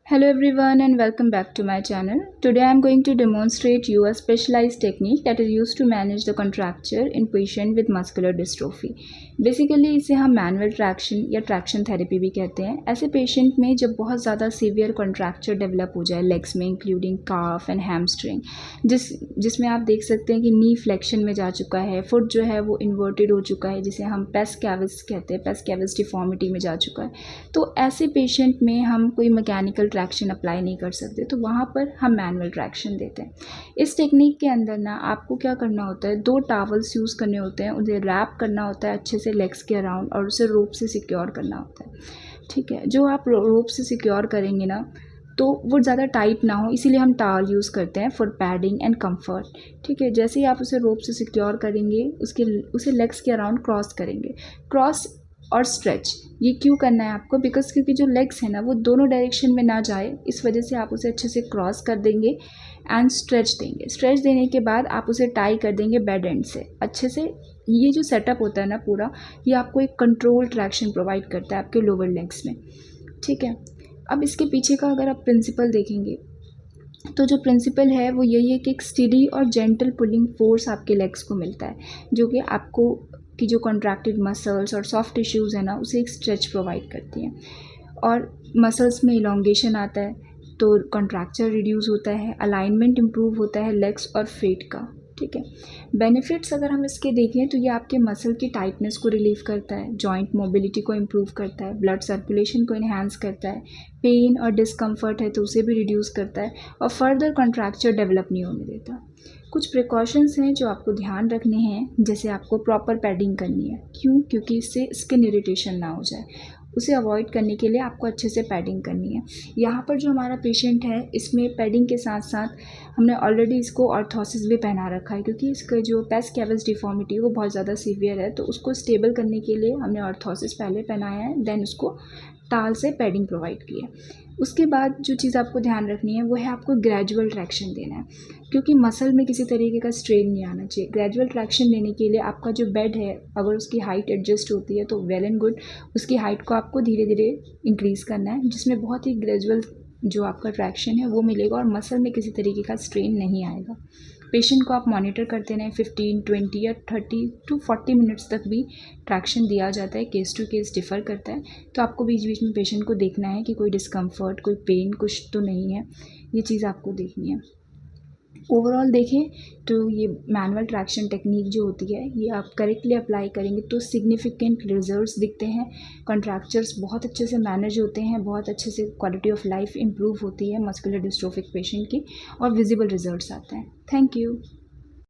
Hello everyone and welcome back to my channel. Today I am going to demonstrate you a specialized technique that is used to manage the contracture in patient with muscular dystrophy. Basically इसे हम manual traction या traction therapy भी कहते हैं। ऐसे patient में जब बहुत ज़्यादा सीवियर कॉन्ट्रैक्चर डेवलप हो जाए लेग्स में इंक्लूडिंग काफ एंड हैमस्ट्रिंग जिसमें आप देख सकते हैं कि नी फ्लेक्शन में जा चुका है, फुट जो है वो इन्वर्टेड हो चुका है जिसे हम पेस कैविस कहते हैं, पेस कैविस डिफॉर्मिटी में जा चुका है। तो ऐसे पेशेंट में हम कोई मैकेनिकल ट्रैक्शन अप्लाई नहीं कर सकते, तो वहाँ पर हम मैनुअल ट्रैक्शन देते हैं। इस टेक्निक के अंदर ना आपको क्या करना होता है, 2 टावल्स यूज़ करने होते हैं, उन्हें रैप करना होता है अच्छे से लेग्स के अराउंड और उसे रोप से सिक्योर करना होता है। ठीक है, जो आप रोप से सिक्योर करेंगे ना तो वो ज़्यादा टाइट ना हो, इसीलिए हम टावल यूज़ करते हैं फॉर पैडिंग एंड कंफर्ट। ठीक है, जैसे ही आप उसे रोप से सिक्योर करेंगे उसे लेग्स के अराउंड क्रॉस करेंगे। क्रॉस और स्ट्रेच ये क्यों करना है आपको, बिकॉज क्योंकि जो लेग्स है ना वो दोनों डायरेक्शन में ना जाए, इस वजह से आप उसे अच्छे से क्रॉस कर देंगे एंड स्ट्रेच देंगे। स्ट्रेच देने के बाद आप उसे टाई कर देंगे बेड एंड से अच्छे से। ये जो सेटअप होता है ना पूरा, ये आपको एक कंट्रोल ट्रैक्शन प्रोवाइड करता है आपके लोअर लेग्स में। ठीक है, अब इसके पीछे का अगर आप प्रिंसिपल देखेंगे तो जो प्रिंसिपल है वो यही है कि एक स्टेडी और जेंटल पुलिंग फोर्स आपके लेग्स को मिलता है, जो कि आपको कि जो कॉन्ट्रैक्टेड मसल्स और सॉफ्ट टिश्यूज़ है ना उसे एक स्ट्रेच प्रोवाइड करती हैं और मसल्स में इलोंगेशन आता है तो कॉन्ट्रैक्चर रिड्यूस होता है, अलाइनमेंट इम्प्रूव होता है लेग्स और फेट का। ठीक है, बेनिफिट्स अगर हम इसके देखें तो ये आपके मसल की टाइटनेस को रिलीव करता है, जॉइंट मोबिलिटी को इम्प्रूव करता है, ब्लड सर्कुलेशन को इन्हांस करता है, पेन और डिस्कम्फर्ट है तो उसे भी रिड्यूस करता है और फर्दर कॉन्ट्रैक्चर डेवलप नहीं होने देता। कुछ प्रिकॉशंस हैं जो आपको ध्यान रखने हैं, जैसे आपको प्रॉपर पैडिंग करनी है। क्योंकि इससे स्किन इरिटेशन ना हो जाए, उसे अवॉइड करने के लिए आपको अच्छे से पैडिंग करनी है। यहाँ पर जो हमारा पेशेंट है इसमें पैडिंग के साथ साथ हमने ऑलरेडी इसको ऑर्थोसिस भी पहना रखा है, क्योंकि इसका जो पेस कैविस डिफॉर्मिटी वो बहुत ज़्यादा सीवियर है, तो उसको स्टेबल करने के लिए हमने ऑर्थोसिस पहले पहनाया है, देन उसको टाल से पैडिंग प्रोवाइड की है। उसके बाद जो चीज़ आपको ध्यान रखनी है वो है आपको ग्रेजुअल ट्रैक्शन देना है, क्योंकि मसल में किसी तरीके का स्ट्रेन नहीं आना चाहिए। ग्रेजुअल ट्रैक्शन देने के लिए आपका जो बेड है अगर उसकी हाइट एडजस्ट होती है तो वेल एंड गुड, उसकी हाइट को आपको धीरे धीरे इंक्रीज़ करना है, जिसमें बहुत ही ग्रेजुअल जो आपका ट्रैक्शन है वो मिलेगा और मसल में किसी तरीके का स्ट्रेन नहीं आएगा। पेशेंट को आप मॉनिटर करते रहें, 15, 20 या 30 to 40 मिनट्स तक भी ट्रैक्शन दिया जाता है, केस टू केस डिफ़र करता है। तो आपको बीच बीच में पेशेंट को देखना है कि कोई डिस्कम्फर्ट, कोई पेन कुछ तो नहीं है, ये चीज़ आपको देखनी है। ओवरऑल देखें तो ये मैनुअल ट्रैक्शन टेक्निक जो होती है ये आप करेक्टली अप्लाई करेंगे तो सिग्निफिकेंट रिजल्ट्स दिखते हैं, कॉन्ट्रैक्चर्स बहुत अच्छे से मैनेज होते हैं, बहुत अच्छे से क्वालिटी ऑफ लाइफ इम्प्रूव होती है मस्कुलर डिस्ट्रोफिक पेशेंट की और विजिबल रिजल्ट्स आते हैं। Thank you.